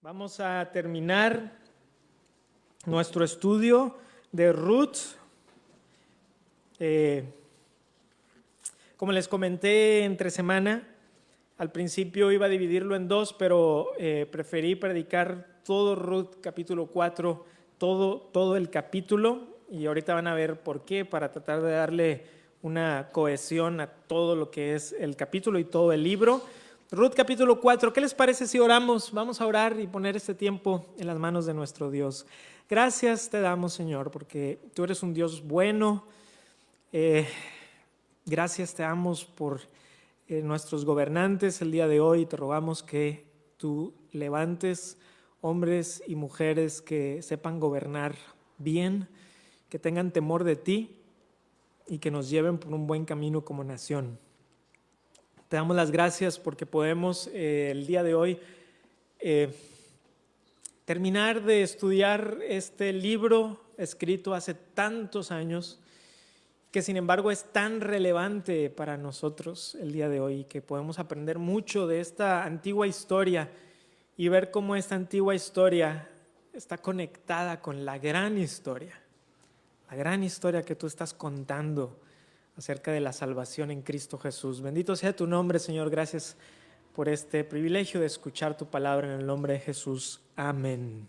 Vamos a terminar nuestro estudio de Ruth. Como les comenté entre semana, al principio iba a dividirlo en dos, pero preferí predicar todo Ruth capítulo 4, todo el capítulo, y ahorita van a ver por qué, para tratar de darle una cohesión a todo lo que es el capítulo y todo el libro. Ruth capítulo 4, ¿qué les parece si oramos? Vamos a orar y poner este tiempo en las manos de nuestro Dios. Gracias te damos, Señor, porque tú eres un Dios bueno. Gracias te damos por nuestros gobernantes el día de hoy. Te rogamos que tú levantes hombres y mujeres que sepan gobernar bien, que tengan temor de ti y que nos lleven por un buen camino como nación. Te damos las gracias porque podemos el día de hoy terminar de estudiar este libro escrito hace tantos años, que sin embargo es tan relevante para nosotros el día de hoy, que podemos aprender mucho de esta antigua historia y ver cómo esta antigua historia está conectada con la gran historia que tú estás contando acerca de la salvación en Cristo Jesús. Bendito sea tu nombre, Señor. Gracias por este privilegio de escuchar tu palabra en el nombre de Jesús. Amén.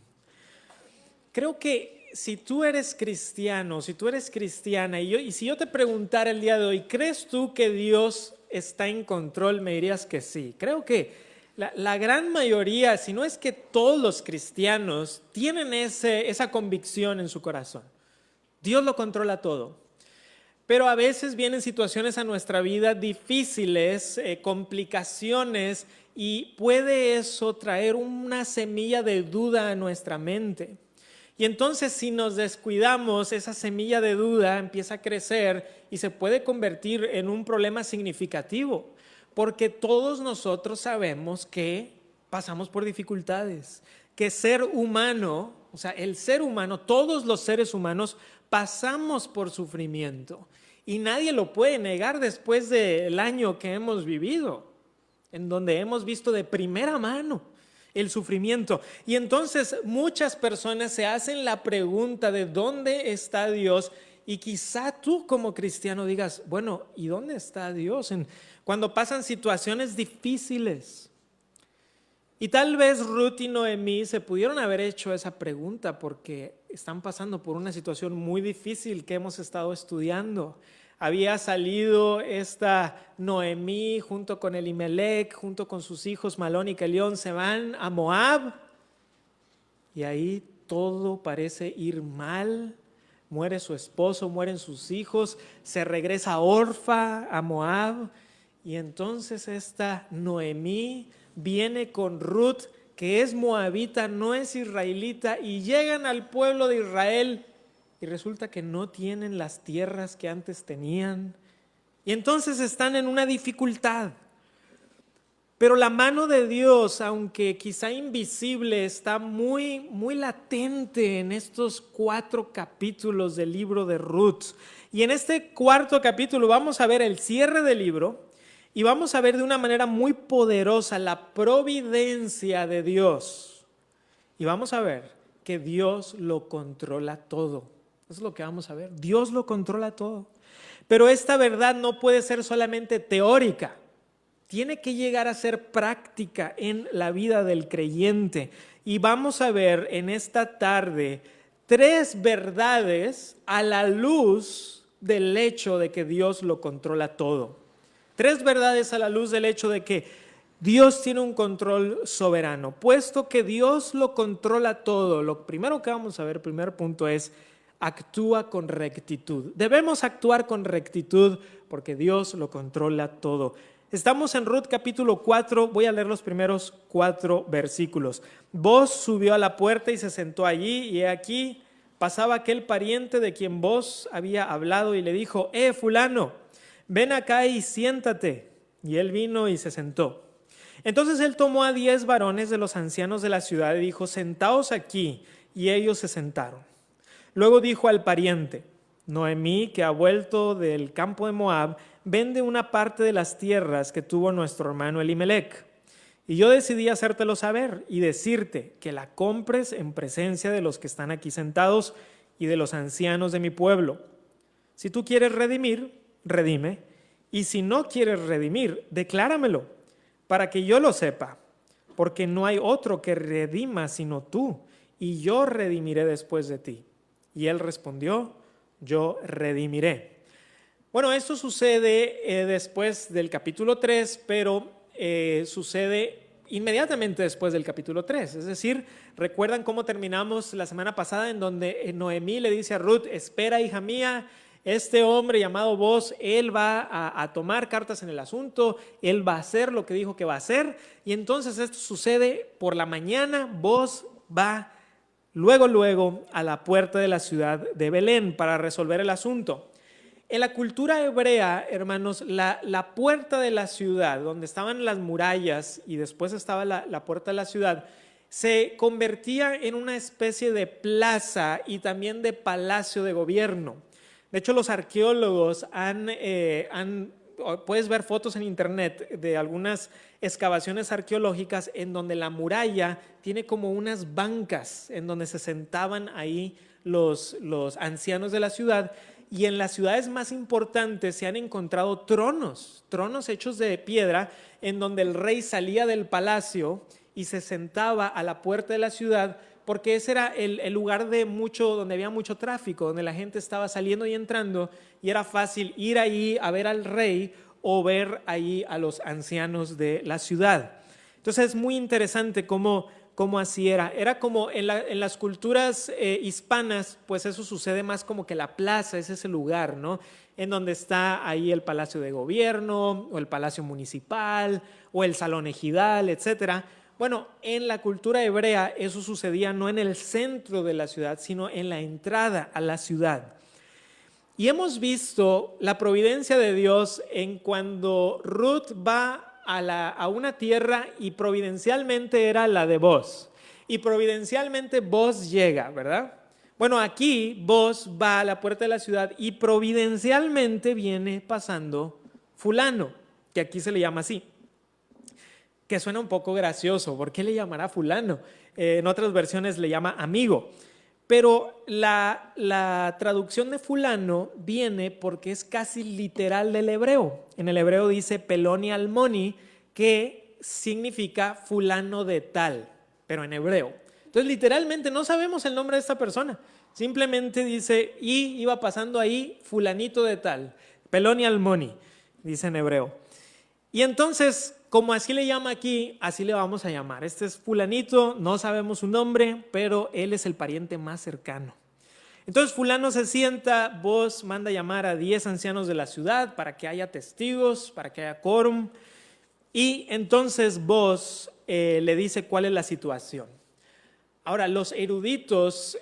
Creo que si tú eres cristiano, si tú eres cristiana, y si yo te preguntara el día de hoy, ¿crees tú que Dios está en control? Me dirías que sí. Creo que la gran mayoría, si no es que todos los cristianos, tienen esa convicción en su corazón. Dios lo controla todo. Pero a veces vienen situaciones a nuestra vida difíciles, complicaciones, y puede eso traer una semilla de duda a nuestra mente. Y entonces si nos descuidamos, esa semilla de duda empieza a crecer y se puede convertir en un problema significativo, porque todos nosotros sabemos que pasamos por dificultades, que ser humano, o sea, el ser humano, todos los seres humanos pasamos por sufrimiento. Y nadie lo puede negar después del año que hemos vivido, en donde hemos visto de primera mano el sufrimiento. Y entonces muchas personas se hacen la pregunta de ¿dónde está Dios? Y quizá tú como cristiano digas, bueno, ¿y dónde está Dios cuando pasan situaciones difíciles? Y tal vez Ruth y Noemí se pudieron haber hecho esa pregunta porque están pasando por una situación muy difícil que hemos estado estudiando. Había salido esta Noemí junto con Elimelec, junto con sus hijos Malón y Kelión, se van a Moab y ahí todo parece ir mal. Muere su esposo, mueren sus hijos, se regresa Orfa a Moab y entonces esta Noemí viene con Ruth, que es moabita, no es israelita, y llegan al pueblo de Israel y resulta que no tienen las tierras que antes tenían. Y entonces están en una dificultad. Pero la mano de Dios, aunque quizá invisible, está muy, muy latente en estos 4 capítulos del libro de Ruth. Y en este 4 capítulo vamos a ver el cierre del libro. Y vamos a ver de una manera muy poderosa la providencia de Dios. Y vamos a ver que Dios lo controla todo. Eso es lo que vamos a ver. Dios lo controla todo. Pero esta verdad no puede ser solamente teórica. Tiene que llegar a ser práctica en la vida del creyente. Y vamos a ver en esta tarde 3 verdades a la luz del hecho de que Dios lo controla todo. 3 verdades a la luz del hecho de que Dios tiene un control soberano. Puesto que Dios lo controla todo, lo primero que vamos a ver, primer punto es, actúa con rectitud. Debemos actuar con rectitud porque Dios lo controla todo. Estamos en Ruth capítulo 4, voy a leer los primeros 4 versículos. Boz subió a la puerta y se sentó allí, y aquí pasaba aquel pariente de quien Boz había hablado y le dijo, fulano, ven acá y siéntate. Y él vino y se sentó. Entonces él tomó a 10 varones de los ancianos de la ciudad y dijo, sentaos aquí. Y ellos se sentaron. Luego dijo al pariente, Noemí, que ha vuelto del campo de Moab, vende una parte de las tierras que tuvo nuestro hermano Elimelec. Y yo decidí hacértelo saber y decirte que la compres en presencia de los que están aquí sentados y de los ancianos de mi pueblo. Si tú quieres redimir, redime, y si no quieres redimir, decláramelo, para que yo lo sepa, porque no hay otro que redima sino tú, y yo redimiré después de ti. Y él respondió, yo redimiré. Bueno, esto sucede después del capítulo 3, pero sucede inmediatamente después del capítulo 3. Es decir, recuerdan cómo terminamos la semana pasada en donde Noemí le dice a Ruth, espera, hija mía, este hombre llamado Boaz, él va a tomar cartas en el asunto, él va a hacer lo que dijo que va a hacer. Y entonces esto sucede por la mañana. Boaz va luego a la puerta de la ciudad de Belén para resolver el asunto. En la cultura hebrea, hermanos, la puerta de la ciudad, donde estaban las murallas y después estaba la puerta de la ciudad, se convertía en una especie de plaza y también de palacio de gobierno. De hecho, los arqueólogos puedes ver fotos en internet de algunas excavaciones arqueológicas en donde la muralla tiene como unas bancas en donde se sentaban ahí los ancianos de la ciudad. Y en las ciudades más importantes se han encontrado tronos hechos de piedra, en donde el rey salía del palacio y se sentaba a la puerta de la ciudad, porque ese era el lugar donde había mucho tráfico, donde la gente estaba saliendo y entrando, y era fácil ir ahí a ver al rey o ver ahí a los ancianos de la ciudad. Entonces es muy interesante cómo así era. Era como en las culturas hispanas, pues eso sucede más como que la plaza es ese lugar, ¿no? En donde está ahí el palacio de gobierno, o el palacio municipal, o el salón ejidal, etcétera. Bueno, en la cultura hebrea eso sucedía no en el centro de la ciudad, sino en la entrada a la ciudad. Y hemos visto la providencia de Dios en cuando Ruth va a una tierra y providencialmente era la de Boaz. Y providencialmente Boaz llega, ¿verdad? Bueno, aquí Boaz va a la puerta de la ciudad y providencialmente viene pasando fulano, que aquí se le llama así. Que suena un poco gracioso. ¿Por qué le llamará fulano? En otras versiones le llama amigo. Pero la traducción de fulano viene porque es casi literal del hebreo. En el hebreo dice Peloni Almoni, que significa fulano de tal, pero en hebreo. Entonces literalmente no sabemos el nombre de esta persona. Simplemente dice, y iba pasando ahí fulanito de tal, Peloni Almoni, dice en hebreo. Y entonces, como así le llama aquí, así le vamos a llamar. Este es fulanito, no sabemos su nombre, pero él es el pariente más cercano. Entonces fulano se sienta, Boaz manda llamar a 10 ancianos de la ciudad para que haya testigos, para que haya quórum. Y entonces Boaz le dice cuál es la situación. Ahora, los eruditos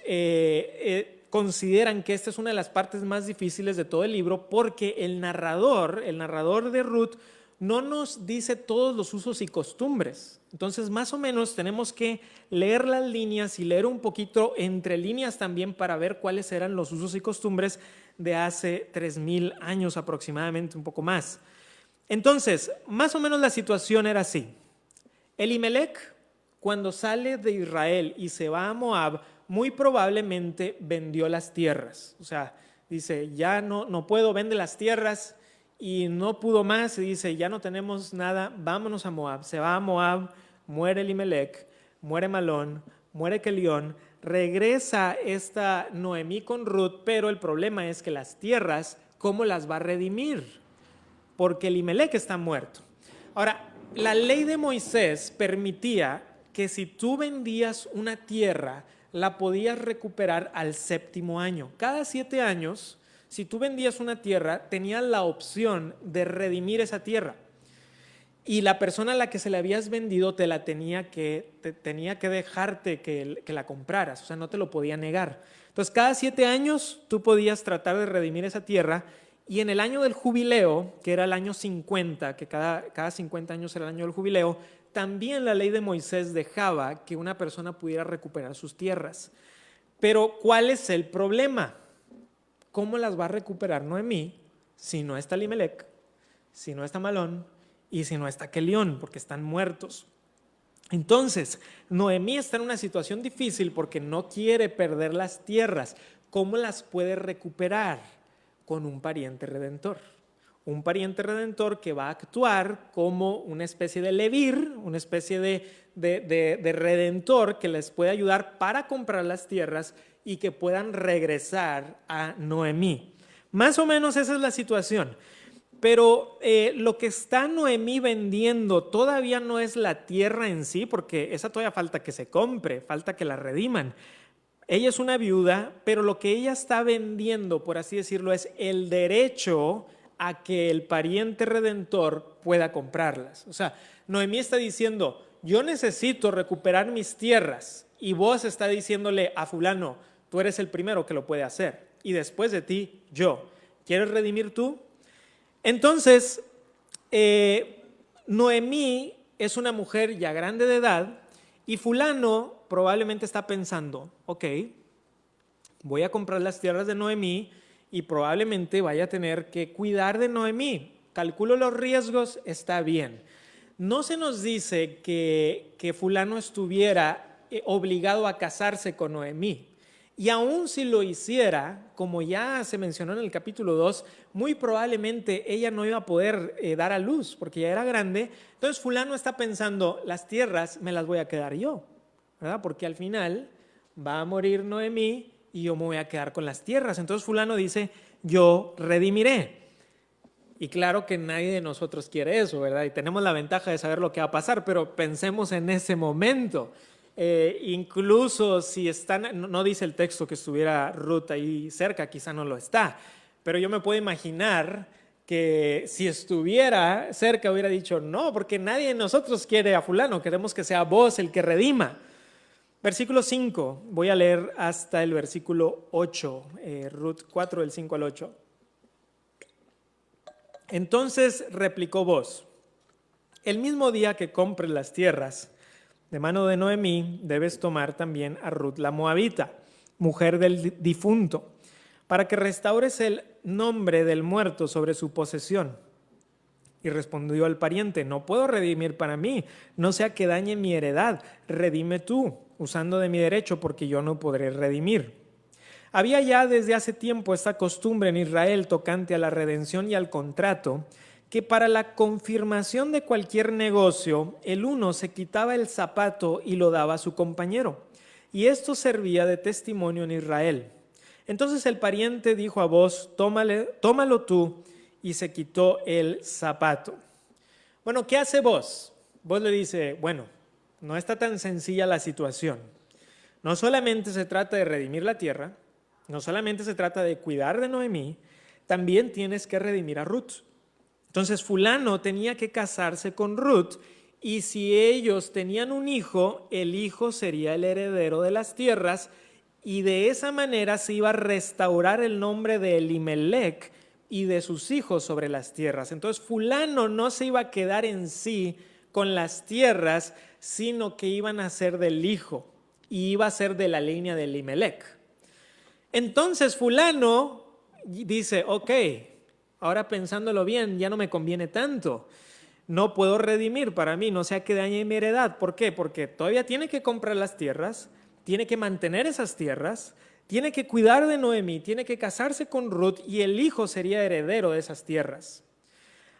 consideran que esta es una de las partes más difíciles de todo el libro porque el narrador de Ruth, no nos dice todos los usos y costumbres. Entonces, más o menos tenemos que leer las líneas y leer un poquito entre líneas también para ver cuáles eran los usos y costumbres de hace 3000 años aproximadamente, un poco más. Entonces, más o menos la situación era así. Elimelec, cuando sale de Israel y se va a Moab, muy probablemente vendió las tierras. O sea, dice, ya no puedo, vende las tierras. Y no pudo más y dice, ya no tenemos nada, vámonos a Moab. Se va a Moab, muere Elimelec, muere Malón, muere Kelión, regresa esta Noemí con Ruth, pero el problema es que las tierras, ¿cómo las va a redimir? Porque Elimelec está muerto. Ahora, la ley de Moisés permitía que si tú vendías una tierra, la podías recuperar al 7º año. Cada 7 años... Si tú vendías una tierra, tenías la opción de redimir esa tierra. Y la persona a la que se la habías vendido tenía que dejarte que la compraras, o sea, no te lo podía negar. Entonces, cada 7 años tú podías tratar de redimir esa tierra y en el año del jubileo, que era el año 50, que cada 50 años era el año del jubileo, también la ley de Moisés dejaba que una persona pudiera recuperar sus tierras. Pero, ¿cuál es el problema? ¿Cómo las va a recuperar Noemí si no está Elimelec, si no está Malón y si no está Kelión, porque están muertos? Entonces, Noemí está en una situación difícil porque no quiere perder las tierras. ¿Cómo las puede recuperar? Con un pariente redentor. Un pariente redentor que va a actuar como una especie de levir, una especie de redentor que les puede ayudar para comprar las tierras y que puedan regresar a Noemí. Más o menos esa es la situación. Pero lo que está Noemí vendiendo todavía no es la tierra en sí, porque esa todavía falta que se compre, falta que la rediman. Ella es una viuda, pero lo que ella está vendiendo, por así decirlo, es el derecho a que el pariente redentor pueda comprarlas. O sea, Noemí está diciendo, yo necesito recuperar mis tierras, y vos está diciéndole a fulano, tú eres el primero que lo puede hacer, y después de ti, yo. ¿Quieres redimir tú? Entonces, Noemí es una mujer ya grande de edad y fulano probablemente está pensando, ok, voy a comprar las tierras de Noemí y probablemente vaya a tener que cuidar de Noemí. Calculo los riesgos, está bien. No se nos dice que fulano estuviera obligado a casarse con Noemí. Y aun si lo hiciera, como ya se mencionó en el capítulo 2, muy probablemente ella no iba a poder dar a luz porque ya era grande. Entonces fulano está pensando, las tierras me las voy a quedar yo, ¿verdad? Porque al final va a morir Noemí y yo me voy a quedar con las tierras. Entonces fulano dice, yo redimiré. Y claro que nadie de nosotros quiere eso, ¿verdad? Y tenemos la ventaja de saber lo que va a pasar, pero pensemos en ese momento. Incluso si están, no dice el texto que estuviera Ruth ahí cerca, quizá no lo está, pero yo me puedo imaginar que si estuviera cerca hubiera dicho no, porque nadie de nosotros quiere a fulano, queremos que sea vos el que redima. Versículo 5, voy a leer hasta el versículo 8, Ruth 4 del 5 al 8. Entonces replicó Booz, el mismo día que compres las tierras de mano de Noemí, debes tomar también a Ruth la Moabita, mujer del difunto, para que restaures el nombre del muerto sobre su posesión. Y respondió el pariente, no puedo redimir para mí, no sea que dañe mi heredad, redime tú, usando de mi derecho, porque yo no podré redimir. Había ya desde hace tiempo esta costumbre en Israel tocante a la redención y al contrato, que para la confirmación de cualquier negocio, el uno se quitaba el zapato y lo daba a su compañero, y esto servía de testimonio en Israel. Entonces el pariente dijo a Booz, tómalo tú, y se quitó el zapato. Bueno, ¿qué hace Booz? Booz le dice, bueno, no está tan sencilla la situación. No solamente se trata de redimir la tierra, no solamente se trata de cuidar de Noemí, también tienes que redimir a Ruth. Entonces fulano tenía que casarse con Ruth y si ellos tenían un hijo, el hijo sería el heredero de las tierras y de esa manera se iba a restaurar el nombre de Elimelech y de sus hijos sobre las tierras. Entonces fulano no se iba a quedar en sí con las tierras, sino que iban a ser del hijo y iba a ser de la línea de Elimelech. Entonces fulano dice, ok, ahora pensándolo bien, ya no me conviene tanto. No puedo redimir para mí, no sea que dañe mi heredad. ¿Por qué? Porque todavía tiene que comprar las tierras, tiene que mantener esas tierras, tiene que cuidar de Noemí, tiene que casarse con Ruth y el hijo sería heredero de esas tierras.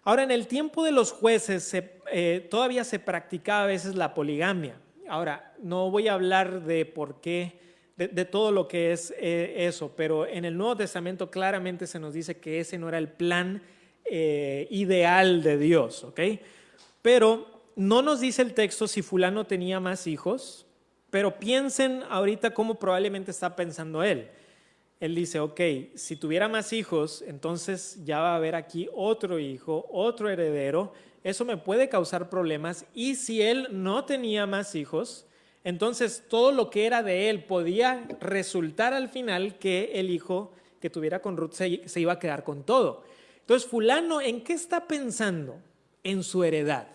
Ahora, en el tiempo de los jueces todavía se practicaba a veces la poligamia. Ahora, no voy a hablar de por qué, de todo lo que es eso, pero en el Nuevo Testamento claramente se nos dice que ese no era el plan ideal de Dios, ¿ok? Pero no nos dice el texto si fulano tenía más hijos, pero piensen ahorita cómo probablemente está pensando él. Él dice, ok, si tuviera más hijos, entonces ya va a haber aquí otro hijo, otro heredero, eso me puede causar problemas, y si él no tenía más hijos, entonces todo lo que era de él podía resultar al final que el hijo que tuviera con Ruth se iba a quedar con todo. Entonces fulano, ¿en qué está pensando? En su heredad.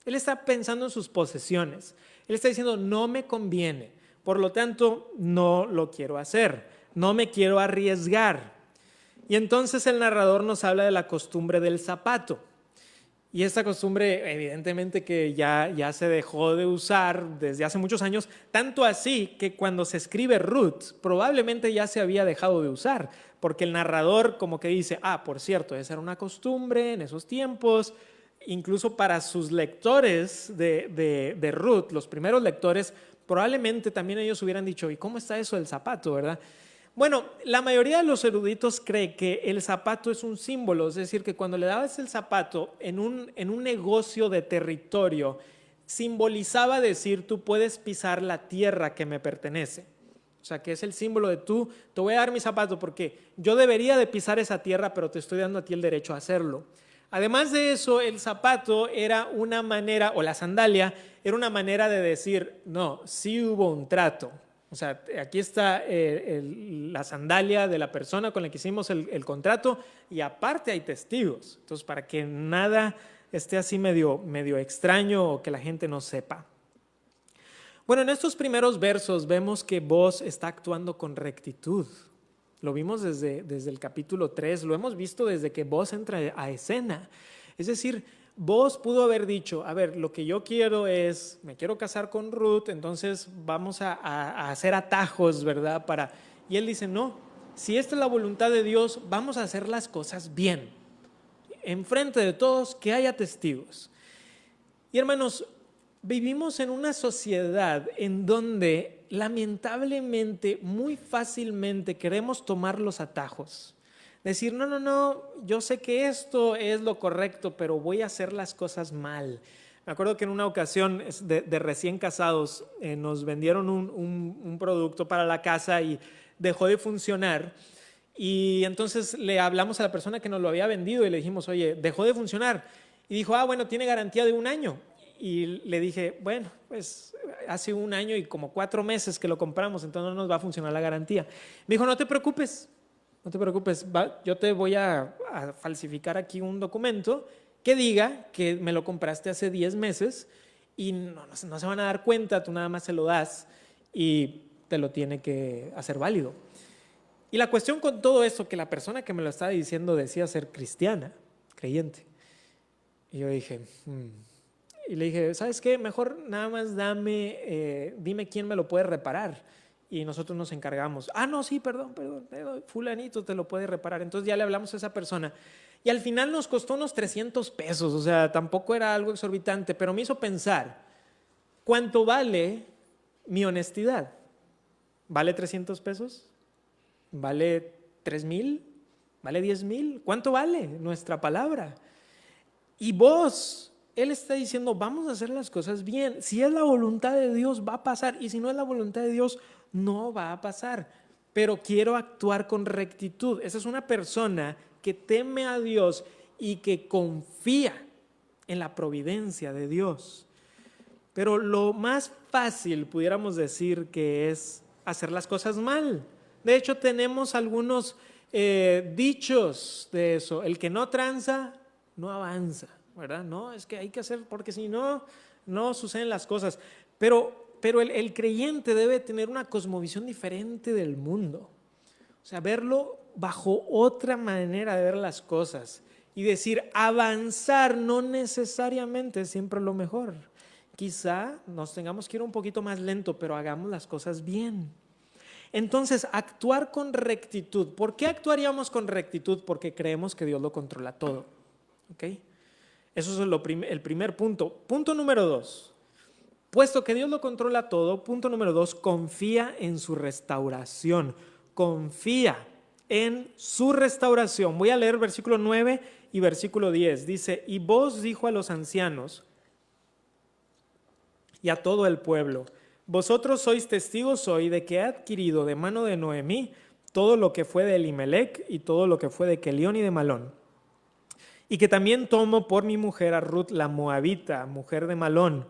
Él está pensando en sus posesiones. Él está diciendo, no me conviene, por lo tanto no lo quiero hacer, no me quiero arriesgar. Y entonces el narrador nos habla de la costumbre del zapato. Y esta costumbre evidentemente que ya se dejó de usar desde hace muchos años, tanto así que cuando se escribe Ruth probablemente ya se había dejado de usar, porque el narrador como que dice, por cierto, esa era una costumbre en esos tiempos, incluso para sus lectores de Ruth, los primeros lectores, probablemente también ellos hubieran dicho, ¿y cómo está eso del zapato, verdad? Bueno, la mayoría de los eruditos cree que el zapato es un símbolo, es decir, que cuando le dabas el zapato en un negocio de territorio, simbolizaba decir, tú puedes pisar la tierra que me pertenece. O sea, que es el símbolo de tú, te voy a dar mi zapato porque yo debería de pisar esa tierra, pero te estoy dando a ti el derecho a hacerlo. Además de eso, el zapato era una manera, o la sandalia, era una manera de decir, no, sí hubo un trato. O sea, aquí está la sandalia de la persona con la que hicimos el contrato y aparte hay testigos. Entonces, para que nada esté así medio extraño o que la gente no sepa. Bueno, en estos primeros versos vemos que Booz está actuando con rectitud. Lo vimos desde el capítulo 3, lo hemos visto desde que Booz entra a escena. Es decir, Booz pudo haber dicho, a ver, lo que yo quiero es, me quiero casar con Ruth, entonces vamos a hacer atajos, ¿verdad? Y él dice, no, si esta es la voluntad de Dios, vamos a hacer las cosas bien. Enfrente de todos, que haya testigos. Y hermanos, vivimos en una sociedad en donde lamentablemente muy fácilmente queremos tomar los atajos. Decir, no, yo sé que esto es lo correcto, pero voy a hacer las cosas mal. Me acuerdo que en una ocasión de recién casados nos vendieron un producto para la casa y dejó de funcionar. Y entonces le hablamos a la persona que nos lo había vendido y le dijimos, oye, dejó de funcionar. Y dijo, bueno, tiene garantía de 1 año. Y le dije, bueno, pues hace 1 año y como 4 meses que lo compramos, entonces no nos va a funcionar la garantía. Me dijo, no te preocupes, yo te voy a falsificar aquí un documento que diga que me lo compraste hace 10 meses y no se van a dar cuenta, tú nada más se lo das y te lo tiene que hacer válido. Y la cuestión con todo esto, que la persona que me lo estaba diciendo decía ser cristiana, creyente. Y yo dije, Y le dije, ¿sabes qué? Mejor nada más dime quién me lo puede reparar. Y nosotros nos encargamos. No, sí, perdón, fulanito te lo puede reparar. Entonces ya le hablamos a esa persona. Y al final nos costó unos 300 pesos. O sea, tampoco era algo exorbitante, pero me hizo pensar, ¿cuánto vale mi honestidad? ¿Vale 300 pesos? ¿Vale 3,000? ¿Vale 10,000? ¿Cuánto vale nuestra palabra? Y vos... Él está diciendo, vamos a hacer las cosas bien. Si es la voluntad de Dios, va a pasar. Y si no es la voluntad de Dios, no va a pasar. Pero quiero actuar con rectitud. Esa es una persona que teme a Dios y que confía en la providencia de Dios. Pero lo más fácil, pudiéramos decir, que es hacer las cosas mal. De hecho, tenemos algunos dichos de eso. El que no tranza, no avanza. ¿Verdad? No, es que hay que hacer, porque si no, no suceden las cosas. Pero el creyente debe tener una cosmovisión diferente del mundo. O sea, verlo bajo otra manera de ver las cosas. Y decir, avanzar no necesariamente es siempre lo mejor. Quizá nos tengamos que ir un poquito más lento, pero hagamos las cosas bien. Entonces, actuar con rectitud. ¿Por qué actuaríamos con rectitud? Porque creemos que Dios lo controla todo. ¿Ok? Eso es el primer punto. Punto número 2. Puesto que Dios lo controla todo, punto número 2, confía en su restauración. Confía en su restauración. Voy a leer versículo 9 y versículo 10. Dice, y Booz dijo a los ancianos y a todo el pueblo, vosotros sois testigos hoy de que he adquirido de mano de Noemí todo lo que fue de Elimelec y todo lo que fue de Quelión y de Malón. Y que también tomo por mi mujer a Ruth la Moabita, mujer de Malón,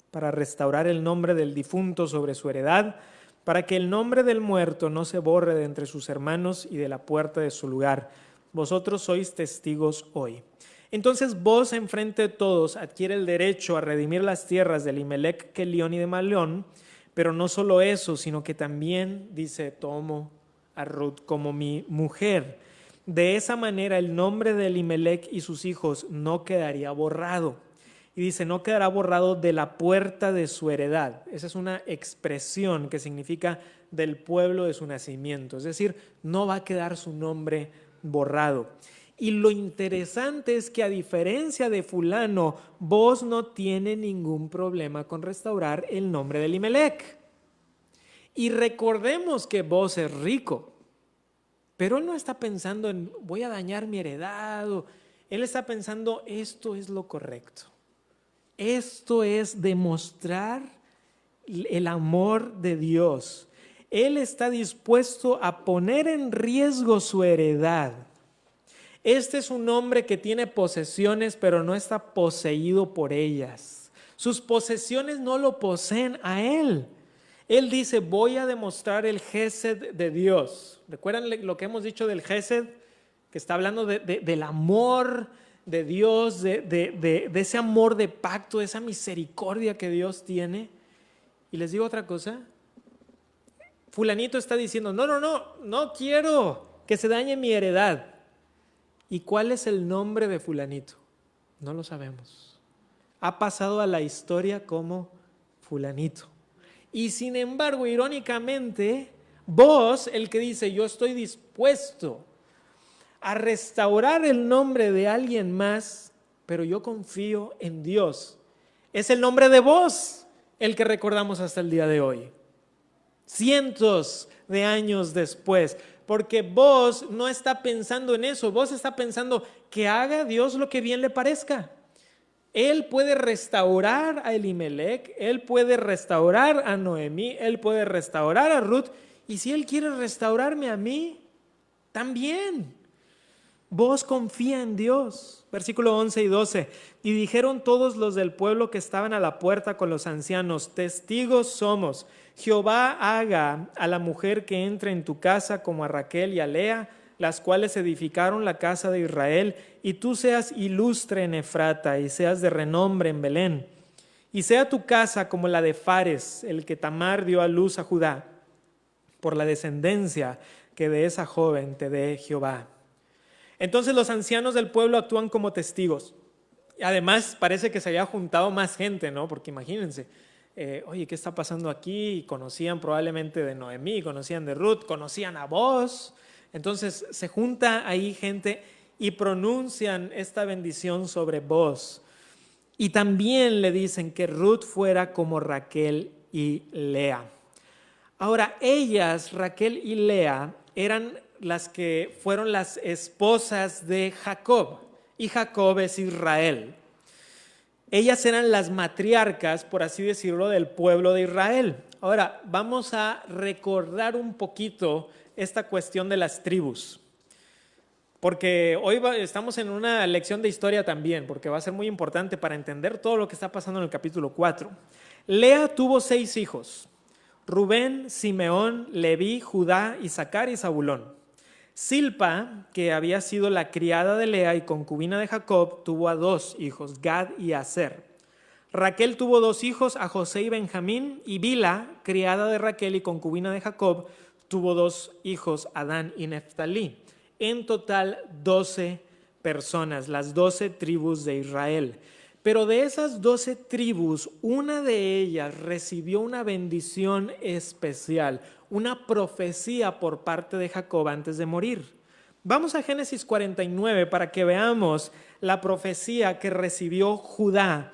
para restaurar el nombre del difunto sobre su heredad, para que el nombre del muerto no se borre de entre sus hermanos y de la puerta de su lugar. Vosotros sois testigos hoy. Entonces Booz, enfrente de todos, adquiere el derecho a redimir las tierras de Elimelec, Quelión y de Malón, pero no solo eso, sino que también dice, tomo a Ruth como mi mujer. De esa manera el nombre de Elimelec y sus hijos no quedaría borrado. Y dice, no quedará borrado de la puerta de su heredad. Esa es una expresión que significa del pueblo de su nacimiento. Es decir, no va a quedar su nombre borrado. Y lo interesante es que a diferencia de fulano, Booz no tiene ningún problema con restaurar el nombre de Elimelec. Y recordemos que Booz es rico, pero él no está pensando en voy a dañar mi heredad. Él está pensando esto es lo correcto. Esto es demostrar el amor de Dios. Él está dispuesto a poner en riesgo su heredad. Este es un hombre que tiene posesiones, pero no está poseído por ellas. Sus posesiones no lo poseen a él. Él dice, voy a demostrar el Gesed de Dios. ¿Recuerdan lo que hemos dicho del Gesed? Que está hablando del amor de Dios, de ese amor de pacto, de esa misericordia que Dios tiene. Y les digo otra cosa. Fulanito está diciendo, no quiero que se dañe mi heredad. ¿Y cuál es el nombre de fulanito? No lo sabemos. Ha pasado a la historia como fulanito. Y sin embargo, irónicamente, Booz, el que dice, yo estoy dispuesto a restaurar el nombre de alguien más, pero yo confío en Dios. Es el nombre de Booz el que recordamos hasta el día de hoy. Cientos de años después, porque Booz no está pensando en eso. Booz está pensando que haga Dios lo que bien le parezca. Él puede restaurar a Elimelec, él puede restaurar a Noemí, él puede restaurar a Ruth, y si él quiere restaurarme a mí, también. Booz confía en Dios. Versículo 11 y 12. Y dijeron todos los del pueblo que estaban a la puerta con los ancianos, testigos somos. Jehová haga a la mujer que entre en tu casa como a Raquel y a Lea, las cuales edificaron la casa de Israel, y tú seas ilustre en Efrata y seas de renombre en Belén. Y sea tu casa como la de Fares, el que Tamar dio a luz a Judá, por la descendencia que de esa joven te dé Jehová. Entonces los ancianos del pueblo actúan como testigos. Además parece que se había juntado más gente, ¿no? Porque imagínense, oye, ¿qué está pasando aquí? Conocían probablemente de Noemí, conocían de Ruth, conocían a Booz. Entonces se junta ahí gente y pronuncian esta bendición sobre Booz. Y también le dicen que Ruth fuera como Raquel y Lea. Ahora, ellas, Raquel y Lea, eran las que fueron las esposas de Jacob, y Jacob es Israel. Ellas eran las matriarcas, por así decirlo, del pueblo de Israel. Ahora, vamos a recordar un poquito esta cuestión de las tribus, porque hoy estamos en una lección de historia también, porque va a ser muy importante para entender todo lo que está pasando en el capítulo 4. Lea tuvo 6 hijos: Rubén, Simeón, Leví, Judá, Isaacar y Zabulón. Silpa, que había sido la criada de Lea y concubina de Jacob, tuvo a 2 hijos, Gad y Aser. Raquel tuvo 2 hijos, a José y Benjamín, y Bila, criada de Raquel y concubina de Jacob, tuvo 2 hijos, Adán y Neftalí. En total 12 personas, las 12 tribus de Israel. Pero de esas 12 tribus, una de ellas recibió una bendición especial, una profecía por parte de Jacob antes de morir. Vamos a Génesis 49 para que veamos la profecía que recibió Judá.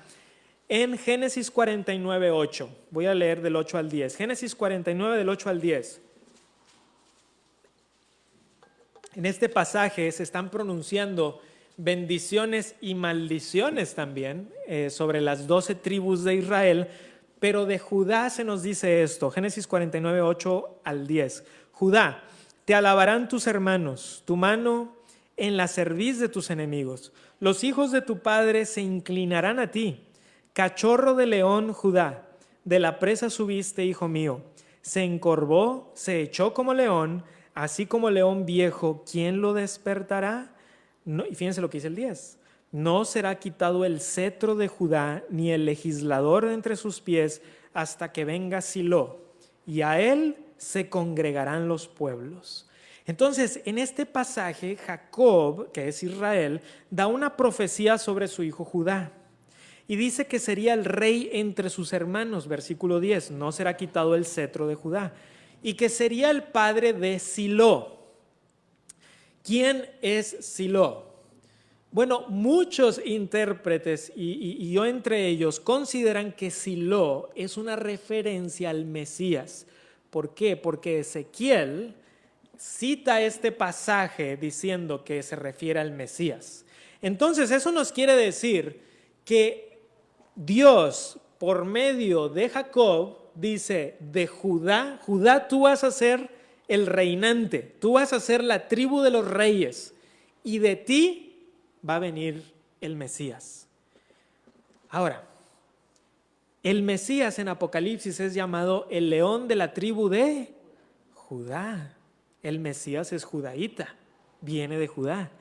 En Génesis 49, 8. Voy a leer del 8 al 10. Génesis 49 del 8 al 10. En este pasaje se están pronunciando bendiciones y maldiciones también sobre las 12 tribus de Israel, pero de Judá se nos dice esto, Génesis 49, 8 al 10. Judá, te alabarán tus hermanos, tu mano en la cerviz de tus enemigos. Los hijos de tu padre se inclinarán a ti. Cachorro de león, Judá, de la presa subiste, hijo mío. Se encorvó, se echó como león, así como león viejo, ¿quién lo despertará? No, y fíjense lo que dice el 10. No será quitado el cetro de Judá, ni el legislador de entre sus pies, hasta que venga Silo, y a él se congregarán los pueblos. Entonces, en este pasaje, Jacob, que es Israel, da una profecía sobre su hijo Judá. Y dice que sería el rey entre sus hermanos, versículo 10, no será quitado el cetro de Judá. Y que sería el padre de Siló. ¿Quién es Siló? Bueno, muchos intérpretes, y yo entre ellos, consideran que Siló es una referencia al Mesías. ¿Por qué? Porque Ezequiel cita este pasaje diciendo que se refiere al Mesías. Entonces, eso nos quiere decir que Dios, por medio de Jacob, dice, de Judá, Judá tú vas a ser el reinante, tú vas a ser la tribu de los reyes, y de ti va a venir el Mesías. Ahora, el Mesías en Apocalipsis es llamado el león de la tribu de Judá. El Mesías es judaíta, viene de Judá.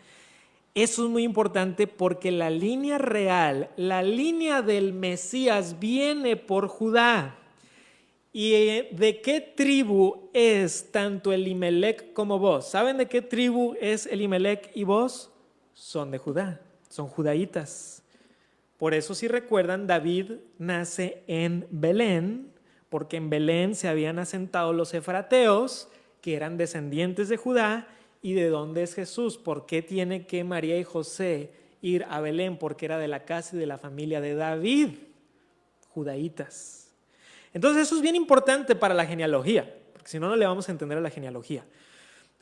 Eso es muy importante porque la línea real, la línea del Mesías viene por Judá. ¿Y de qué tribu es tanto Elimelec como vos? ¿Saben de qué tribu es Elimelec y vos? Son de Judá, son judaítas. Por eso, si recuerdan, David nace en Belén, porque en Belén se habían asentado los efrateos, que eran descendientes de Judá. ¿Y de dónde es Jesús? ¿Por qué tiene que María y José ir a Belén? Porque era de la casa y de la familia de David, judaítas. Entonces eso es bien importante para la genealogía, porque si no, no le vamos a entender a la genealogía.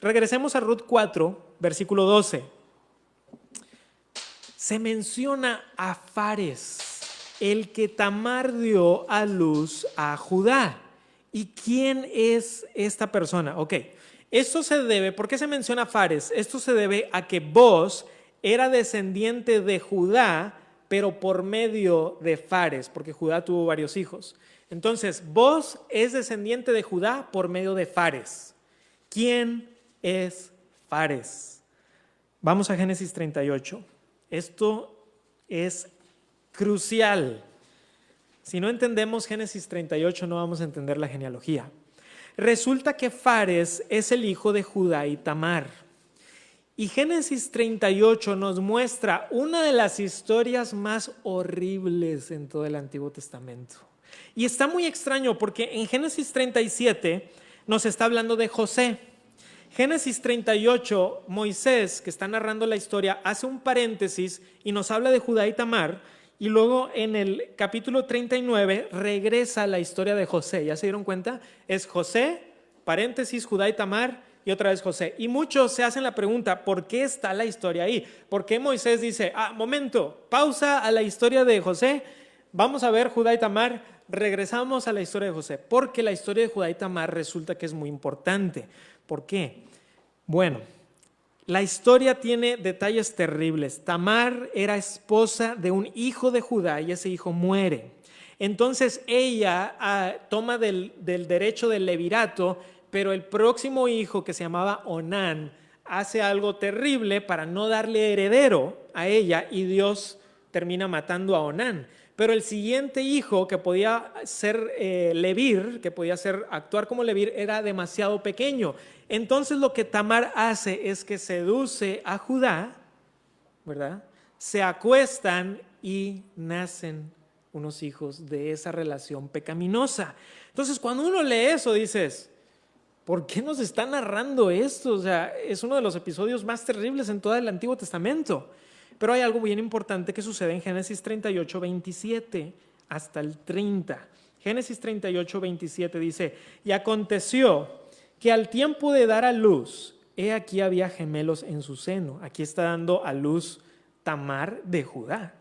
Regresemos a Ruth 4, versículo 12. Se menciona a Fares, el que Tamar dio a luz a Judá. ¿Y quién es esta persona? Ok, esto se debe, ¿por qué se menciona a Fares? Esto se debe a que Boz era descendiente de Judá, pero por medio de Fares, porque Judá tuvo varios hijos. Entonces, Boz es descendiente de Judá por medio de Fares. ¿Quién es Fares? Vamos a Génesis 38. Esto es crucial. Si no entendemos Génesis 38, no vamos a entender la genealogía. Resulta que Fares es el hijo de Judá y Tamar. Y Génesis 38 nos muestra una de las historias más horribles en todo el Antiguo Testamento. Y está muy extraño porque en Génesis 37 nos está hablando de José. Génesis 38, Moisés, que está narrando la historia, hace un paréntesis y nos habla de Judá y Tamar. Y luego en el capítulo 39 regresa la historia de José. ¿Ya se dieron cuenta? Es José, paréntesis, Judá y Tamar, y otra vez José. Y muchos se hacen la pregunta, ¿por qué está la historia ahí? ¿Por qué Moisés dice, momento, pausa a la historia de José, vamos a ver Judá y Tamar, regresamos a la historia de José? Porque la historia de Judá y Tamar resulta que es muy importante. ¿Por qué? Bueno, la historia tiene detalles terribles. Tamar era esposa de un hijo de Judá y ese hijo muere. Entonces ella toma del derecho del levirato, pero el próximo hijo, que se llamaba Onán, hace algo terrible para no darle heredero a ella y Dios termina matando a Onán. Pero el siguiente hijo, que podía ser levir, que podía actuar como levir, era demasiado pequeño. Entonces lo que Tamar hace es que seduce a Judá, ¿verdad? Se acuestan y nacen unos hijos de esa relación pecaminosa. Entonces cuando uno lee eso dices, ¿por qué nos está narrando esto? O sea, es uno de los episodios más terribles en todo el Antiguo Testamento. Pero hay algo bien importante que sucede en Génesis 38, 27 hasta el 30. Génesis 38, 27 dice, y aconteció que al tiempo de dar a luz, he aquí había gemelos en su seno. Aquí está dando a luz Tamar de Judá.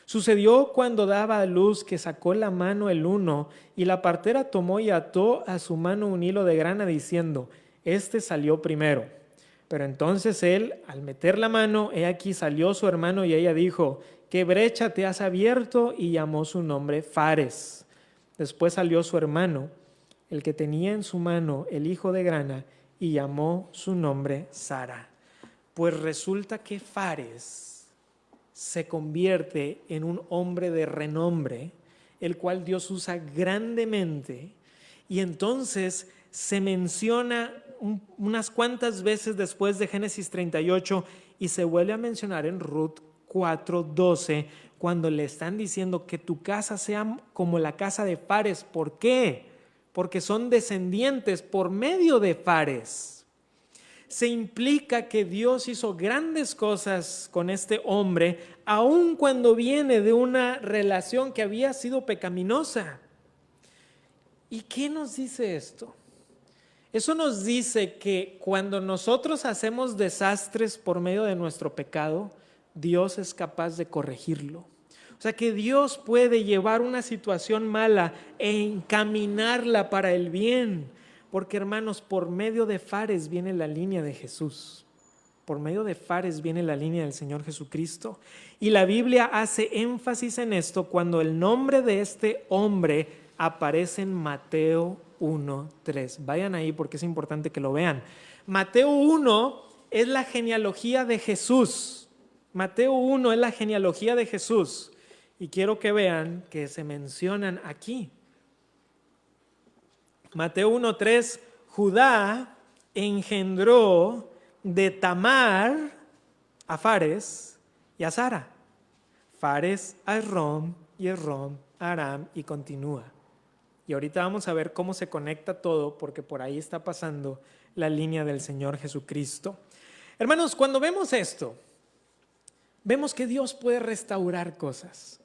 Sucedió cuando daba a luz que sacó la mano el uno y la partera tomó y ató a su mano un hilo de grana diciendo, este salió primero. Pero entonces él, al meter la mano, he aquí salió su hermano y ella dijo, ¿qué brecha te has abierto? Y llamó su nombre Fares. Después salió su hermano, el que tenía en su mano el hijo de grana, y llamó su nombre Sara. Pues resulta que Fares se convierte en un hombre de renombre, el cual Dios usa grandemente, y entonces se menciona unas cuantas veces después de Génesis 38 y se vuelve a mencionar en Ruth 4:12, cuando le están diciendo que tu casa sea como la casa de Fares. ¿Por qué? Porque son descendientes por medio de Fares. Se implica que Dios hizo grandes cosas con este hombre, aun cuando viene de una relación que había sido pecaminosa. ¿Y qué nos dice esto? Eso nos dice que cuando nosotros hacemos desastres por medio de nuestro pecado, Dios es capaz de corregirlo. O sea que Dios puede llevar una situación mala e encaminarla para el bien. Porque, hermanos, por medio de Fares viene la línea de Jesús. Por medio de Fares viene la línea del Señor Jesucristo. Y la Biblia hace énfasis en esto cuando el nombre de este hombre aparece en Mateo 1:3. Vayan ahí porque es importante que lo vean. Mateo 1 es la genealogía de Jesús. Mateo 1 es la genealogía de Jesús. Y quiero que vean que se mencionan aquí. Mateo 1:3, Judá engendró de Tamar a Fares y a Zara. Fares a Esrom y Esrom a Aram, y continúa. Y ahorita vamos a ver cómo se conecta todo, porque por ahí está pasando la línea del Señor Jesucristo. Hermanos, cuando vemos esto, vemos que Dios puede restaurar cosas.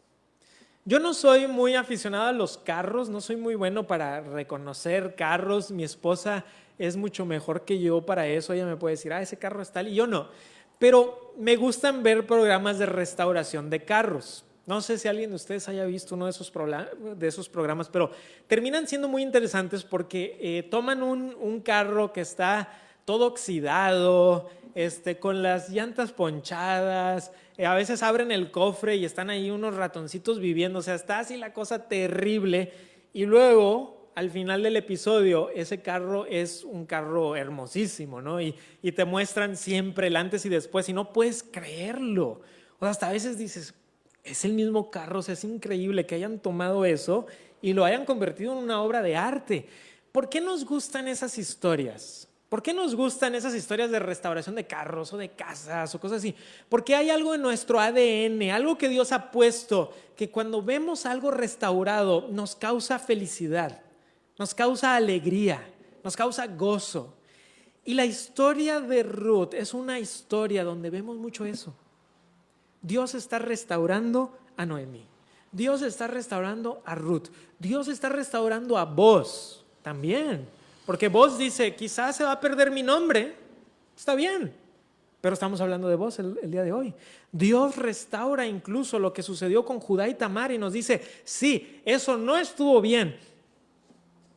Yo no soy muy aficionado a los carros, no soy muy bueno para reconocer carros. Mi esposa es mucho mejor que yo para eso. Ella me puede decir, ese carro es tal, y yo no. Pero me gustan ver programas de restauración de carros. No sé si alguien de ustedes haya visto uno de esos programas, pero terminan siendo muy interesantes porque toman un carro que está todo oxidado, con las llantas ponchadas, a veces abren el cofre y están ahí unos ratoncitos viviendo, o sea, está así la cosa terrible, y luego al final del episodio ese carro es un carro hermosísimo, ¿no? Y te muestran siempre el antes y después y no puedes creerlo. O sea, hasta a veces dices, es el mismo carro. O sea, es increíble que hayan tomado eso y lo hayan convertido en una obra de arte. ¿Por qué nos gustan esas historias? ¿Por qué nos gustan esas historias de restauración de carros o de casas o cosas así? Porque hay algo en nuestro ADN, algo que Dios ha puesto, que cuando vemos algo restaurado nos causa felicidad, nos causa alegría, nos causa gozo. Y la historia de Ruth es una historia donde vemos mucho eso. Dios está restaurando a Noemí. Dios está restaurando a Ruth. Dios está restaurando a Boaz también. Porque Boaz dice, quizás se va a perder mi nombre. Está bien. Pero estamos hablando de Boaz el día de hoy. Dios restaura incluso lo que sucedió con Judá y Tamar y nos dice, sí, eso no estuvo bien.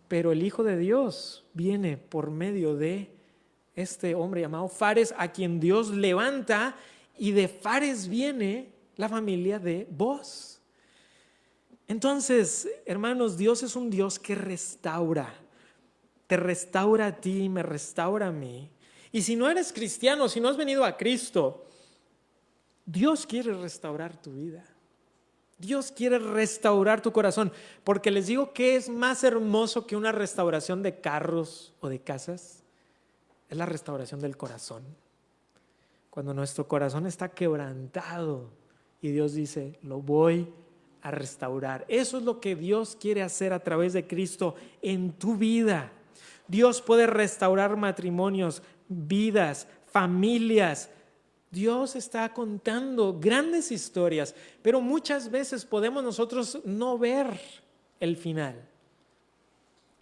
Pero el Hijo de Dios viene por medio de este hombre llamado Fares, a quien Dios levanta. Y de Fares viene la familia de Boaz. Entonces, hermanos, Dios es un Dios que restaura. Te restaura a ti, me restaura a mí. Y si no eres cristiano, si no has venido a Cristo, Dios quiere restaurar tu vida. Dios quiere restaurar tu corazón. Porque les digo que es más hermoso que una restauración de carros o de casas. Es la restauración del corazón. Cuando nuestro corazón está quebrantado y Dios dice, lo voy a restaurar. Eso es lo que Dios quiere hacer a través de Cristo en tu vida. Dios puede restaurar matrimonios, vidas, familias. Dios está contando grandes historias, pero muchas veces podemos nosotros no ver el final.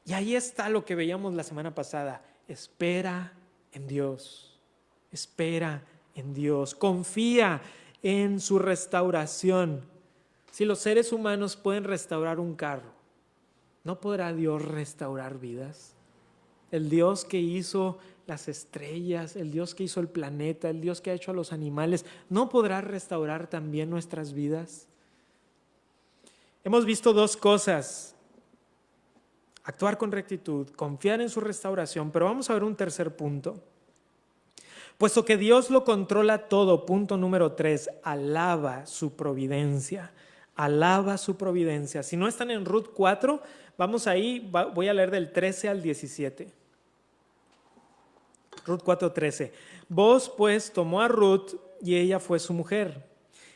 Y ahí está lo que veíamos la semana pasada. Espera en Dios. Espera en Dios. Confía en su restauración. Si los seres humanos pueden restaurar un carro, ¿no podrá Dios restaurar vidas? El Dios que hizo las estrellas, el Dios que hizo el planeta, el Dios que ha hecho a los animales, ¿no podrá restaurar también nuestras vidas? Hemos visto dos cosas: actuar con rectitud, confiar en su restauración, pero vamos a ver un tercer punto. Puesto que Dios lo controla todo, punto número 3, alaba su providencia. Alaba su providencia. Si no están en Ruth 4, vamos ahí, voy a leer del 13 al 17. Ruth 4:13. Boaz pues tomó a Ruth y ella fue su mujer.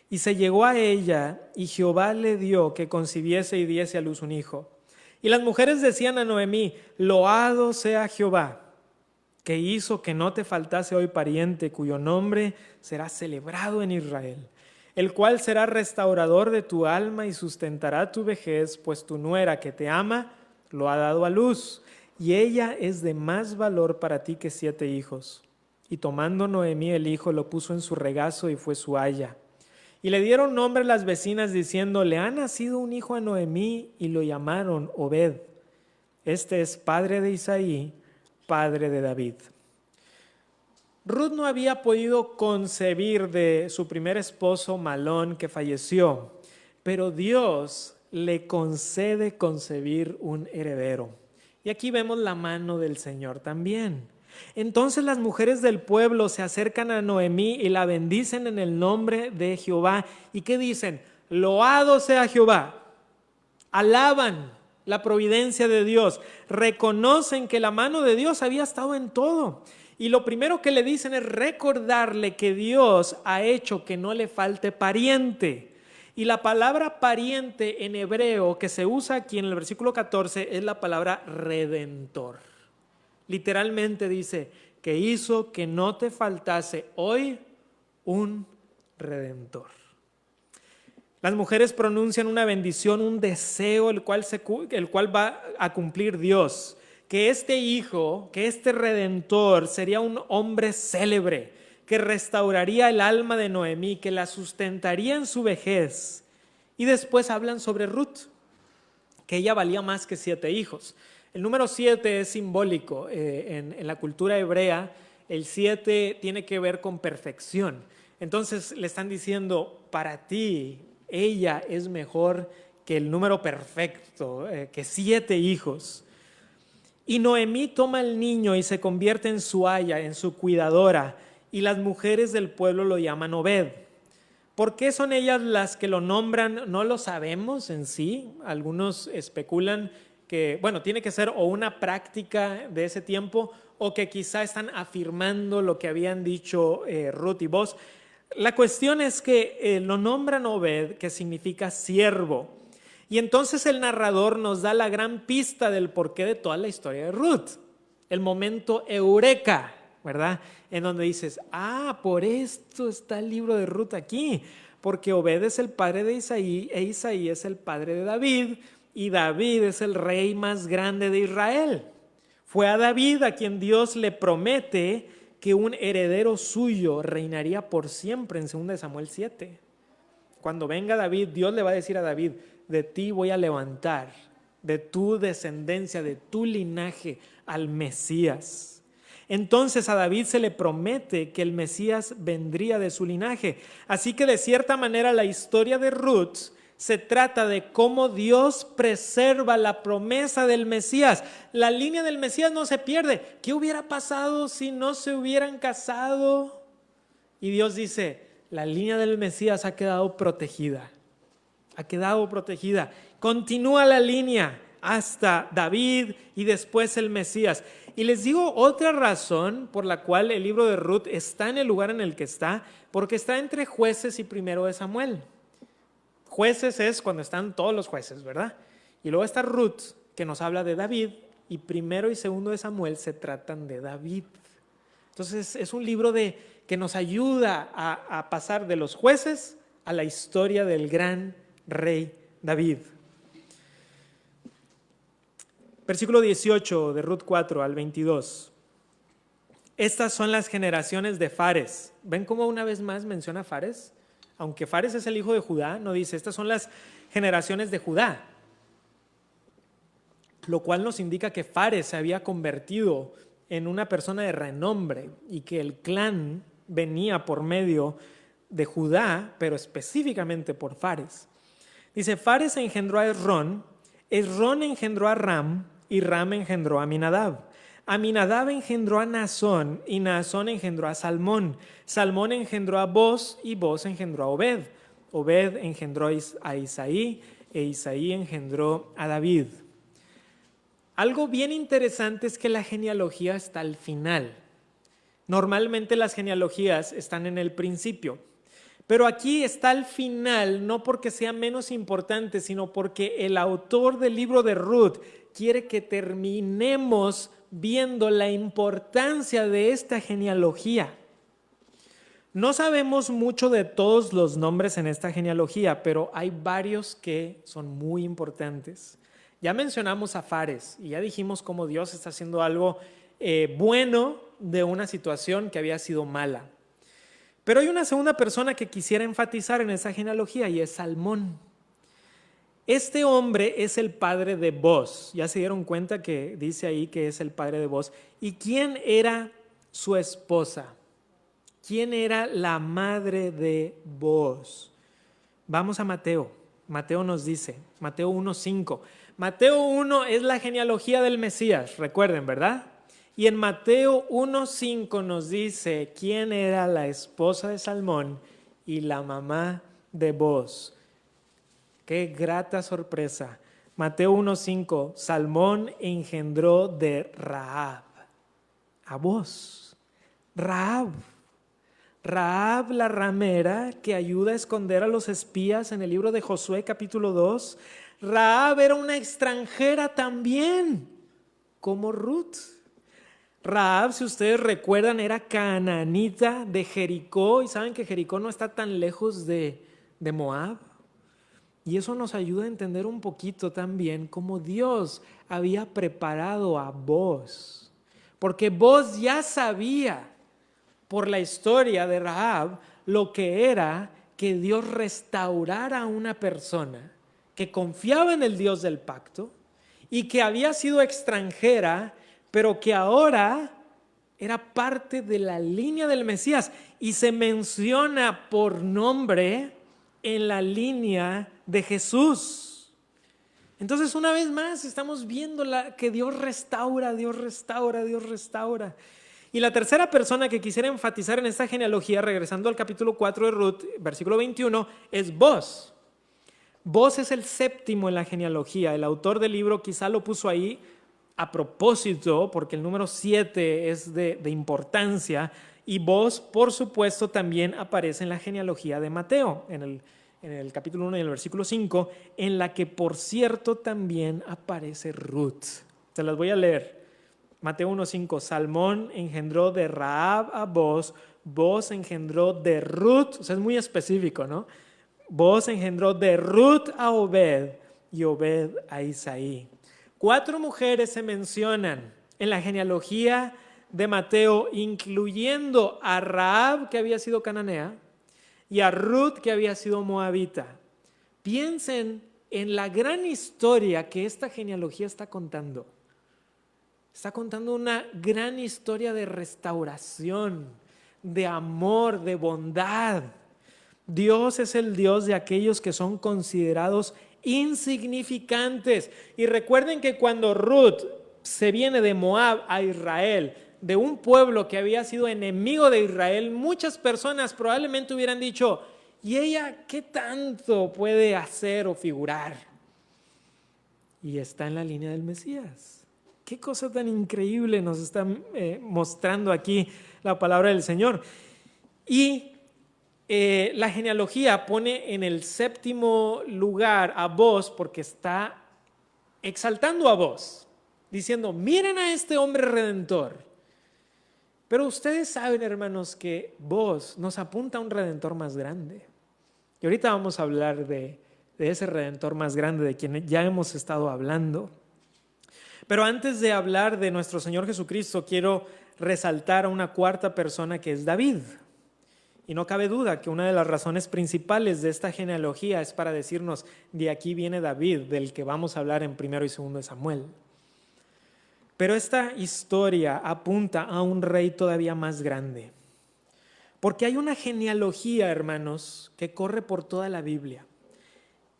Y se llegó a ella y Jehová le dio que concibiese y diese a luz un hijo. Y las mujeres decían a Noemí, loado sea Jehová, que hizo que no te faltase hoy pariente, cuyo nombre será celebrado en Israel, el cual será restaurador de tu alma y sustentará tu vejez, pues tu nuera que te ama lo ha dado a luz, y ella es de más valor para ti que 7 hijos. Y tomando Noemí el hijo, lo puso en su regazo y fue su aya. Y le dieron nombre las vecinas diciendo, le ha nacido un hijo a Noemí, y lo llamaron Obed. Este es padre de Isaí, padre de David. Ruth no había podido concebir de su primer esposo Malón, que falleció, pero Dios le concede concebir un heredero. Y aquí vemos la mano del Señor también. Entonces las mujeres del pueblo se acercan a Noemí y la bendicen en el nombre de Jehová. ¿Y qué dicen? Loado sea Jehová. Alaban la providencia de Dios. Reconocen que la mano de Dios había estado en todo. Y lo primero que le dicen es recordarle que Dios ha hecho que no le falte pariente. Y la palabra pariente en hebreo que se usa aquí en el versículo 14 es la palabra redentor. Literalmente dice que hizo que no te faltase hoy un redentor. Las mujeres pronuncian una bendición, un deseo, el cual va a cumplir Dios. Que este hijo, que este redentor sería un hombre célebre, que restauraría el alma de Noemí, que la sustentaría en su vejez. Y después hablan sobre Ruth, que ella valía más que 7 hijos. El número 7 es simbólico. En la cultura hebrea, el 7 tiene que ver con perfección. Entonces le están diciendo, para ti, ella es mejor que el número perfecto, que 7 hijos. Y Noemí toma al niño y se convierte en su aya, en su cuidadora, y las mujeres del pueblo lo llaman Obed. ¿Por qué son ellas las que lo nombran? No lo sabemos en sí. Algunos especulan que, bueno, tiene que ser o una práctica de ese tiempo o que quizá están afirmando lo que habían dicho Ruth y Boaz. La cuestión es que lo nombran Obed, que significa siervo. Y entonces el narrador nos da la gran pista del porqué de toda la historia de Ruth. El momento eureka, ¿verdad? En donde dices, por esto está el libro de Ruth aquí. Porque Obed es el padre de Isaí e Isaí es el padre de David. Y David es el rey más grande de Israel. Fue a David a quien Dios le promete que un heredero suyo reinaría por siempre en 2 Samuel 7. Cuando venga David, Dios le va a decir a David, de ti voy a levantar, de tu descendencia, de tu linaje, al Mesías. Entonces a David se le promete que el Mesías vendría de su linaje. Así que de cierta manera la historia de Ruth se trata de cómo Dios preserva la promesa del Mesías. La línea del Mesías no se pierde. ¿Qué hubiera pasado si no se hubieran casado? Y Dios dice, la línea del Mesías ha quedado protegida. Ha quedado protegida. Continúa la línea hasta David y después el Mesías. Y les digo otra razón por la cual el libro de Ruth está en el lugar en el que está, porque está entre Jueces y 1 de Samuel. Jueces es cuando están todos los jueces, ¿verdad? Y luego está Ruth, que nos habla de David, y 1 y 2 de Samuel se tratan de David. Entonces es un libro que nos ayuda a pasar de los jueces a la historia del gran rey David. Versículo 18 de Ruth 4 al 22. Estas son las generaciones de Fares. ¿Ven cómo una vez más menciona Fares? Aunque Fares es el hijo de Judá, no dice, estas son las generaciones de Judá. Lo cual nos indica que Fares se había convertido en una persona de renombre y que el clan venía por medio de Judá, pero específicamente por Fares. Dice, Fares engendró a Esrón, Esrón engendró a Ram y Ram engendró a Aminadab. Aminadab engendró a Naasón y Naasón engendró a Salmón. Salmón engendró a Boz y Boz engendró a Obed. Obed engendró a Isaí e Isaí engendró a David. Algo bien interesante es que la genealogía está al final. Normalmente las genealogías están en el principio, pero aquí está al final, no porque sea menos importante, sino porque el autor del libro de Ruth quiere que terminemos viendo la importancia de esta genealogía. No sabemos mucho de todos los nombres en esta genealogía, pero hay varios que son muy importantes. Ya mencionamos a Fares y ya dijimos cómo Dios está haciendo algo bueno de una situación que había sido mala. Pero hay una segunda persona que quisiera enfatizar en esa genealogía y es Salmón. Este hombre es el padre de Booz. Ya se dieron cuenta que dice ahí que es el padre de Booz. ¿Y quién era su esposa? ¿Quién era la madre de Booz? Vamos a Mateo. Mateo nos dice, Mateo 1:5. Mateo 1 es la genealogía del Mesías, recuerden, ¿verdad? Y en Mateo 1:5 nos dice quién era la esposa de Salmón y la mamá de Booz. ¡Qué grata sorpresa! Mateo 1:5, Salmón engendró de Rahab a Booz. Rahab la ramera que ayuda a esconder a los espías en el libro de Josué capítulo 2. Rahab era una extranjera también, como Ruth. Rahab, si ustedes recuerdan, era canaanita de Jericó, y saben que Jericó no está tan lejos de Moab. Y eso nos ayuda a entender un poquito también cómo Dios había preparado a Booz. Porque Booz ya sabía por la historia de Rahab lo que era que Dios restaurara a una persona que confiaba en el Dios del pacto y que había sido extranjera, pero que ahora era parte de la línea del Mesías y se menciona por nombre en la línea de Jesús. Entonces, una vez más estamos viendo que Dios restaura. Y la tercera persona que quisiera enfatizar en esta genealogía, regresando al capítulo 4 de Ruth, versículo 21, es Booz. Booz es el séptimo en la genealogía. El autor del libro quizá lo puso ahí a propósito, porque el número 7 es de importancia. Y Booz, por supuesto, también aparece en la genealogía de Mateo, en el capítulo 1 y el versículo 5, en la que, por cierto, también aparece Ruth. Se las voy a leer. Mateo 1:5, Salmón engendró de Rahab a Booz, Booz engendró de Ruth, o sea, es muy específico, ¿no? Booz engendró de Ruth a Obed y Obed a Isaí. 4 mujeres se mencionan en la genealogía de Mateo, incluyendo a Rahab, que había sido cananea, y a Ruth, que había sido moabita. Piensen en la gran historia que esta genealogía está contando. Está contando una gran historia de restauración, de amor, de bondad. Dios es el Dios de aquellos que son considerados insignificantes. Y recuerden que cuando Ruth se viene de Moab a Israel, de un pueblo que había sido enemigo de Israel, muchas personas probablemente hubieran dicho, ¿y ella qué tanto puede hacer o figurar? Y está en la línea del Mesías. Qué cosa tan increíble nos está mostrando aquí la palabra del Señor. Y la genealogía pone en el séptimo lugar a Booz porque está exaltando a Booz, diciendo, miren a este hombre redentor. Pero ustedes saben, hermanos, que Booz nos apunta a un redentor más grande. Y ahorita vamos a hablar de ese redentor más grande de quien ya hemos estado hablando. Pero antes de hablar de nuestro Señor Jesucristo, quiero resaltar a una cuarta persona que es David. Y no cabe duda que una de las razones principales de esta genealogía es para decirnos, de aquí viene David, del que vamos a hablar en 1 y 2 de Samuel. Pero esta historia apunta a un rey todavía más grande. Porque hay una genealogía, hermanos, que corre por toda la Biblia.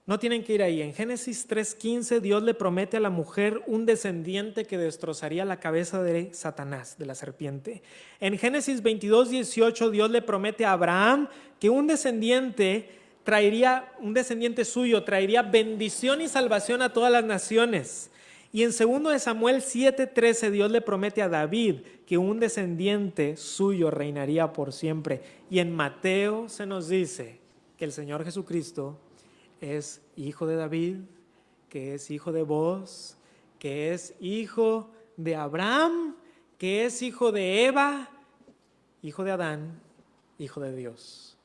No tienen que ir ahí. En Génesis 3:15 Dios le promete a la mujer un descendiente que destrozaría la cabeza de Satanás, de la serpiente. En Génesis 22:18 Dios le promete a Abraham que un descendiente suyo traería bendición y salvación a todas las naciones. Y en 2 Samuel 7:13 Dios le promete a David que un descendiente suyo reinaría por siempre. Y en Mateo se nos dice que el Señor Jesucristo es hijo de David, que es hijo de Booz, que es hijo de Abraham, que es hijo de Eva, hijo de Adán, hijo de Dios.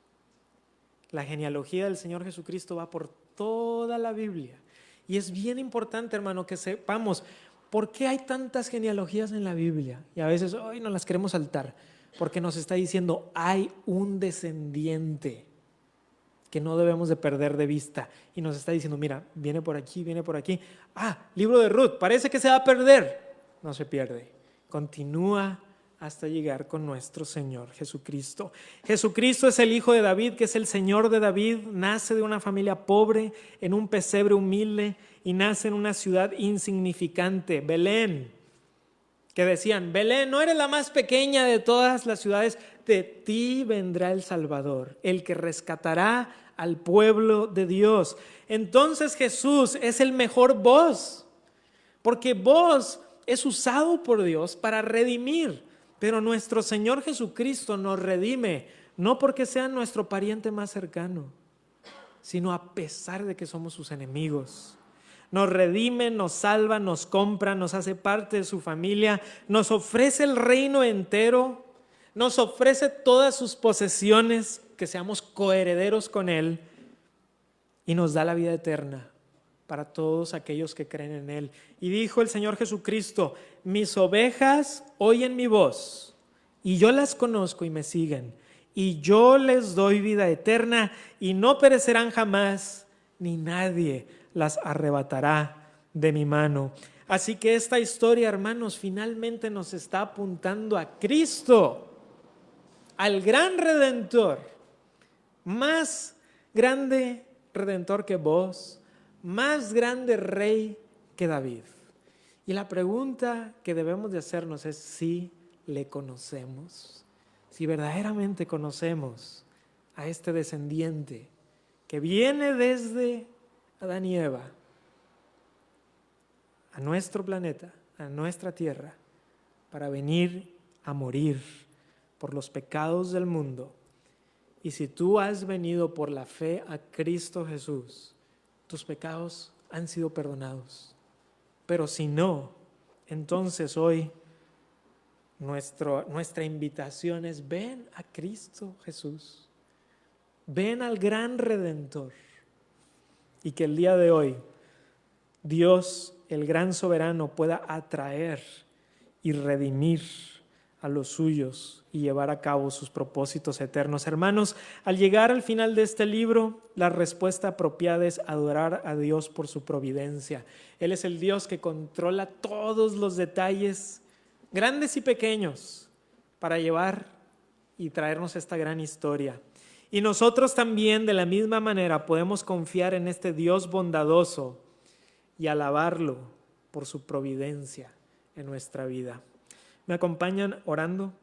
La genealogía del Señor Jesucristo va por toda la Biblia. Y es bien importante, hermano, que sepamos por qué hay tantas genealogías en la Biblia. Y a veces hoy no las queremos saltar, porque nos está diciendo hay un descendiente que no debemos de perder de vista. Y nos está diciendo, mira, viene por aquí, viene por aquí. Libro de Ruth, parece que se va a perder. No se pierde. Continúa hasta llegar con nuestro Señor Jesucristo. Jesucristo es el hijo de David, que es el Señor de David. Nace de una familia pobre, en un pesebre humilde, y nace en una ciudad insignificante, Belén. Que decían, Belén, no eres la más pequeña de todas las ciudades, de ti vendrá el Salvador, el que rescatará al pueblo de Dios. Entonces Jesús es el mejor Booz, porque Booz es usado por Dios para redimir, pero nuestro Señor Jesucristo nos redime, no porque sea nuestro pariente más cercano, sino a pesar de que somos sus enemigos. Nos redime, nos salva, nos compra, nos hace parte de su familia, nos ofrece el reino entero, nos ofrece todas sus posesiones, que seamos coherederos con Él, y nos da la vida eterna para todos aquellos que creen en Él. Y dijo el Señor Jesucristo, mis ovejas oyen mi voz, y yo las conozco y me siguen, y yo les doy vida eterna, y no perecerán jamás, ni nadie las arrebatará de mi mano. Así que esta historia, hermanos, finalmente nos está apuntando a Cristo, al gran Redentor, más grande Redentor que vos, más grande Rey que David. Y la pregunta que debemos de hacernos es si le conocemos, si verdaderamente conocemos a este descendiente que viene desde Adán y Eva a nuestro planeta, a nuestra tierra, para venir a morir por los pecados del mundo. Y si tú has venido por la fe a Cristo Jesús, tus pecados han sido perdonados. Pero si no, entonces hoy nuestra invitación es: ven a Cristo Jesús, ven al gran Redentor. Y que el día de hoy Dios, el gran soberano, pueda atraer y redimir a los suyos y llevar a cabo sus propósitos eternos. Hermanos, al llegar al final de este libro, la respuesta apropiada es adorar a Dios por su providencia. Él es el Dios que controla todos los detalles, grandes y pequeños, para llevar y traernos esta gran historia. Y nosotros también, de la misma manera, podemos confiar en este Dios bondadoso y alabarlo por su providencia en nuestra vida. ¿Me acompañan orando?